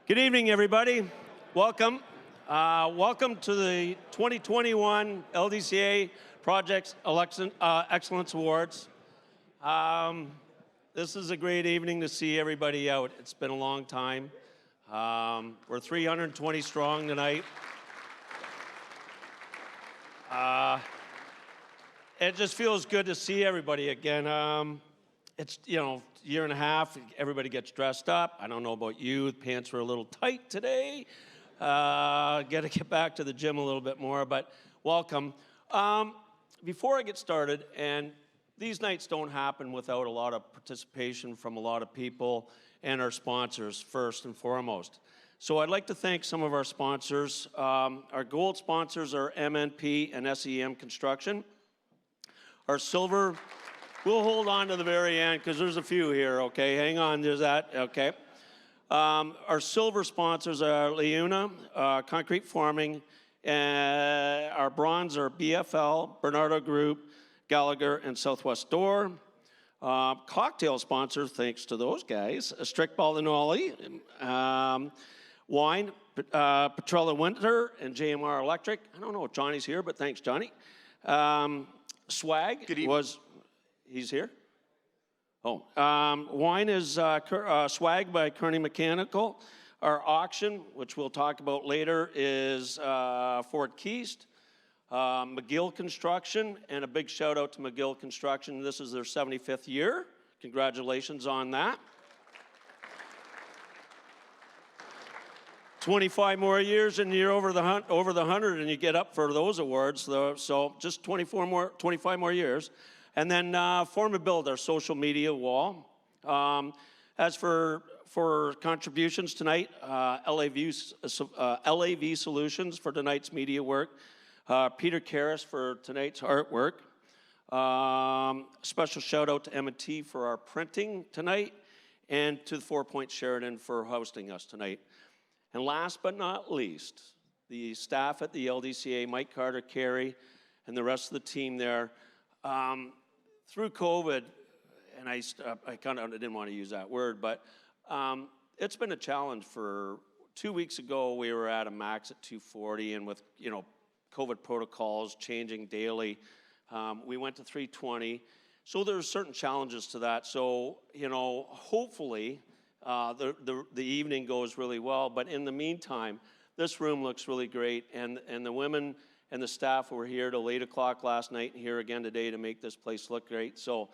Good evening, everybody. Welcome. Welcome to the 2021 LDCA Project Excellence Awards. This is a great evening to see everybody out. It's been a long time. We're 320 strong tonight. It just feels good to see everybody again. It's, year and a half, everybody gets dressed up. I don't know about you, the pants were a little tight today. Got to get back to the gym a little bit more, but welcome. Before I get started, and these nights don't happen without a lot of participation from a lot of people and our sponsors, first and foremost. So I'd like to thank some of our sponsors. Our gold sponsors are MNP and SEM Construction. Our silver, we'll hold on to the very end because there's a few here, okay? Hang on, there's that, okay? Our silver sponsors are Leuna, Concrete Forming, and our bronze are BFL, Bernardo Group, Gallagher, and Southwest Door. Cocktail sponsors, thanks to those guys, Strict Baldinoli, Wine, Petrella Winter, and JMR Electric. I don't know if Johnny's here, but thanks, Johnny. Swag was, he's here? Oh, wine is Swag by Kearney Mechanical. Our auction, which we'll talk about later, is Fort Keast, McGill Construction, and a big shout out to McGill Construction. This is their 75th year. Congratulations on that. 25 more years and you're over the 100 and you get up for those awards. So just 25 more years. And then Form and Build, our social media wall. As for contributions tonight, LAV Solutions for tonight's media work. Peter Karras for tonight's artwork. Special shout out to M&T for our printing tonight. And to the 4 Point Sheridan for hosting us tonight. And last but not least, the staff at the LDCA, Mike Carter, Carey, and the rest of the team there. Through COVID, and I kind of didn't want to use that word, but it's been a challenge. For 2 weeks ago, we were at a max at 240, and with COVID protocols changing daily, we went to 320. So there's certain challenges to that. So hopefully the evening goes really well. But in the meantime, this room looks really great, and the women and the staff were here till 8 o'clock last night and here again today to make this place look great. So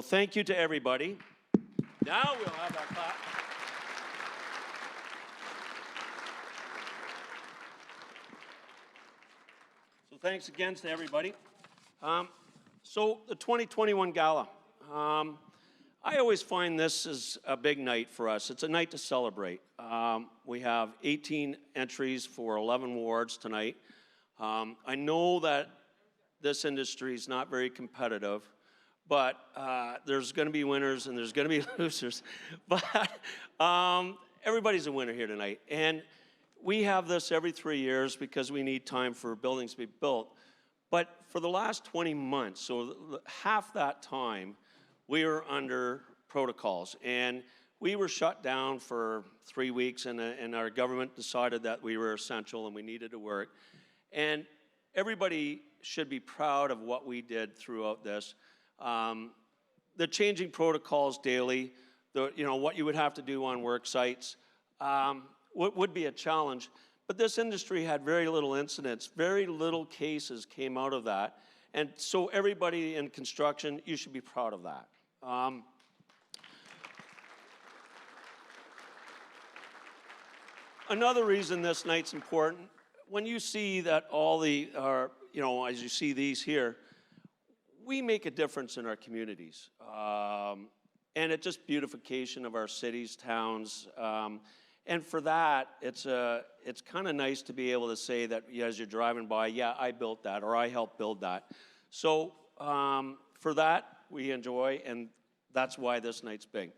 thank you to everybody. Now we'll have that clap. So thanks again to everybody. So the 2021 Gala. I always find this is a big night for us. It's a night to celebrate. We have 18 entries for 11 awards tonight. I know that this industry is not very competitive, but there's going to be winners and there's going to be losers. But everybody's a winner here tonight. And we have this every 3 years because we need time for buildings to be built. But for the last 20 months, so half that time, we were under protocols. And we were shut down for 3 weeks, and our government decided that we were essential and we needed to work. And everybody should be proud of what we did throughout this. The changing protocols daily, what you would have to do on work sites, would be a challenge. But this industry had very little incidents, very little cases came out of that. And so everybody in construction, you should be proud of that. Another reason this night's important, when you see that all as you see these here, we make a difference in our communities. And it's just beautification of our cities, towns. And for that, it's kind of nice to be able to say that as you're driving by, yeah, I built that, or I helped build that. So for that, we enjoy, and that's why this night's big.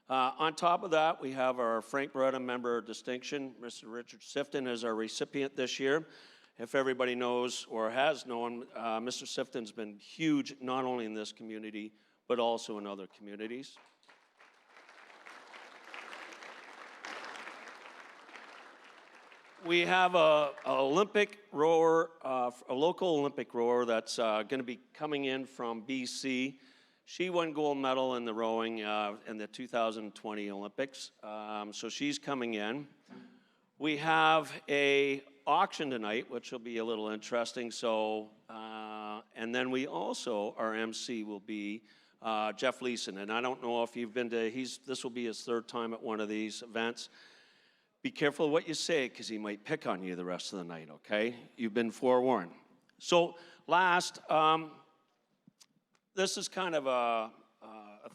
On top of that, we have our Frank Beretta Member of Distinction. Mr. Richard Sifton is our recipient this year. If everybody knows or has known, Mr. Sifton's been huge, not only in this community, but also in other communities. we have a Olympic rower, a local Olympic rower that's going to be coming in from BC. She won gold medal in the rowing in the 2020 Olympics, so she's coming in. We have a auction tonight, which will be a little interesting. So, and then we also, our MC will be Jeff Leeson, and I don't know if you've been to. This will be his third time at one of these events. Be careful what you say, because he might pick on you the rest of the night. Okay, you've been forewarned. So, last. This is kind of a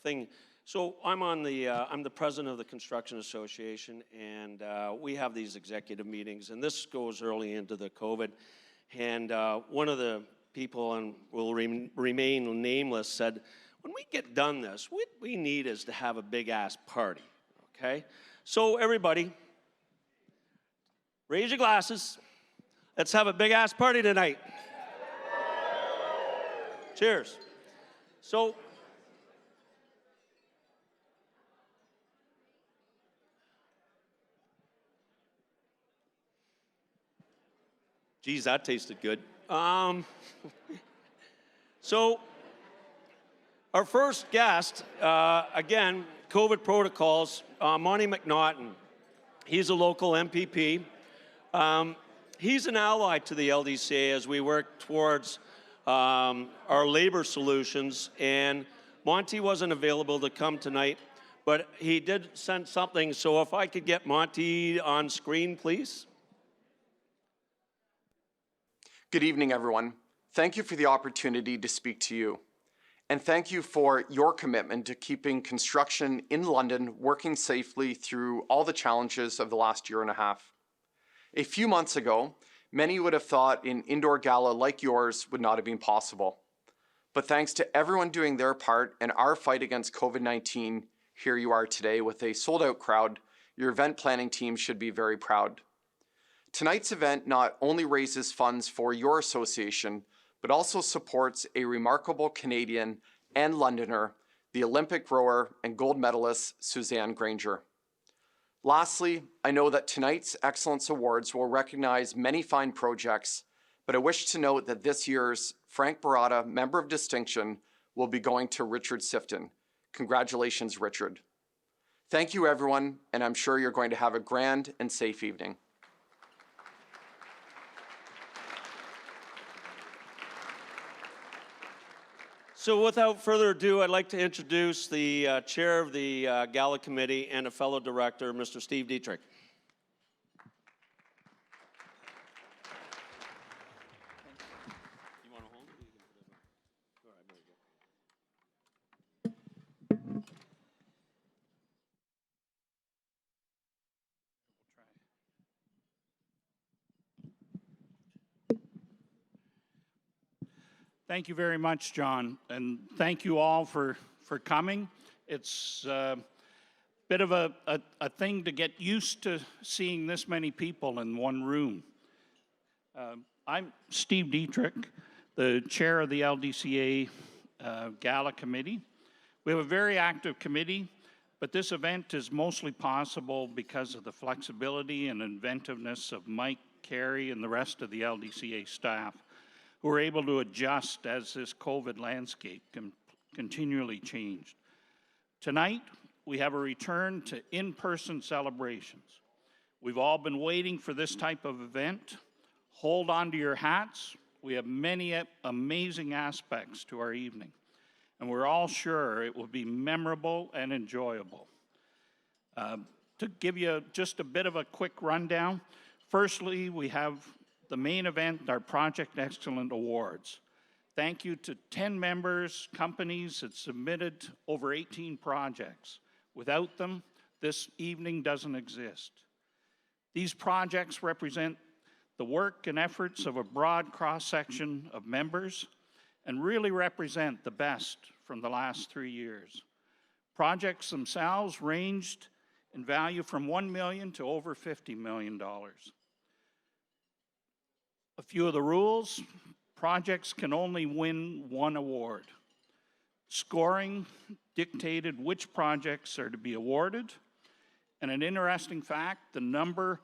thing. So I'm the president of the Construction Association, and we have these executive meetings, and this goes early into the COVID. And one of the people, and will remain nameless, said, when we get done this, what we need is to have a big-ass party, okay? So everybody, raise your glasses. Let's have a big-ass party tonight. Cheers. So, geez, that tasted good. So, our first guest, again, COVID protocols, Monty McNaughton. He's a local MPP. He's an ally to the LDCA as we work towards our labor solutions, and Monty wasn't available to come tonight, but he did send something, so if I could get Monty on screen, please. Good evening, everyone. Thank you for the opportunity to speak to you. And thank you for your commitment to keeping construction in London working safely through all the challenges of the last year and a half. A few months ago, many would have thought an indoor gala like yours would not have been possible. But thanks to everyone doing their part in our fight against COVID-19, here you are today with a sold-out crowd. Your event planning team should be very proud. Tonight's event not only raises funds for your association, but also supports a remarkable Canadian and Londoner, the Olympic rower and gold medalist Suzanne Granger. Lastly, I know that tonight's Excellence Awards will recognize many fine projects, but I wish to note that this year's Frank Barata Member of Distinction will be going to Richard Sifton. Congratulations, Richard. Thank you, everyone, and I'm sure you're going to have a grand and safe evening. So without further ado, I'd like to introduce the chair of the Gala Committee and a fellow director, Mr. Steve Dietrich. You want to hold it? All right, very good. Thank you very much, John, and thank you all for coming. It's a bit of a thing to get used to seeing this many people in one room. I'm Steve Dietrich, the chair of the LDCA Gala Committee. We have a very active committee, but this event is mostly possible because of the flexibility and inventiveness of Mike, Carrie, and the rest of the LDCA staff, who are able to adjust as this COVID landscape continually changed. Tonight, we have a return to in-person celebrations. We've all been waiting for this type of event. Hold on to your hats. We have many amazing aspects to our evening, and we're all sure it will be memorable and enjoyable. To give you just a bit of a quick rundown, firstly, we have the main event, our Project Excellence Awards. Thank you to 10 members, companies that submitted over 18 projects. Without them, this evening doesn't exist. These projects represent the work and efforts of a broad cross-section of members and really represent the best from the last 3 years. Projects themselves ranged in value from $1 million to over $50 million. A few of the rules: projects can only win one award. Scoring dictated which projects are to be awarded. And an interesting fact, the number